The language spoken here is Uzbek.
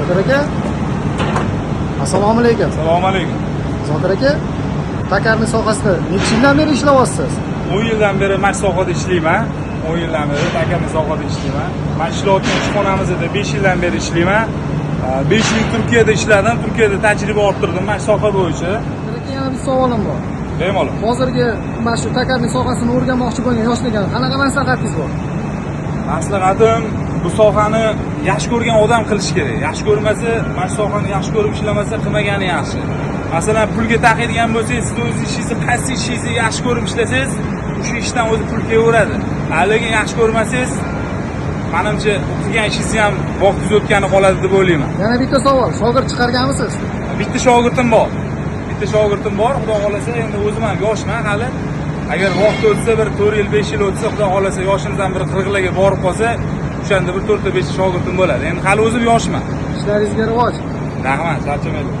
Zokir aka. Assalomu alaykum. Assalomu alaykum. Zokir aka, takarning sohasida necha yildan beri ishlayapsiz? 10 yildan beri mana shu sohada ishlayman. 10 yildan beri takarning sohada ishlayman. Men ishlayotgan ishxonamizda 5 yildan beri ishlayman. 5 yil Turkiyada ishladim. Turkiyada tajriba orttirdim mana shu soha bo'yicha. Zokir aka, yana bir savolim bor. Bemalol. Hozirgi mana shu takarning sohasini o'rganmoqchi bo'lgan yoshlarga qanaqa maslahatingiz bor? Maslahatim, bu sohani yaxshi ko'rgan odam qilish kerak. Yaxshi ko'rmasa, mana shu sohani yaxshi ko'rib ishlamasa, qilmagani yaxshi. Masalan, pulga taqaydigan bo'lsangiz, siz o'z ishingizni, qaysi ishingizni yaxshi ko'rib ishlasangiz, o'sha ishdan o'zi pul kelaveradi. Lekin yaxshi ko'rmasangiz, menimcha o'qigan ishingizni ham vaqtingiz o'tgani qoladi deb o'ylayman. Yana bitta savol, shogird chiqarganmisiz? Bitta shogirdim bor. Xudo xolasa, endi o'zim ham yoshman hali. Agar vaqt o'tsa, bir 4 yil, 5 yil o'tsa, xudo xolasa yoshimdan bir 40larga borib qolsa, o'shanda bir 4 ta 5 shogirdim bo'ladi. Endi hali o'zim yoshman. Ishlaringizga rivoj. Rahmat, charchamayman.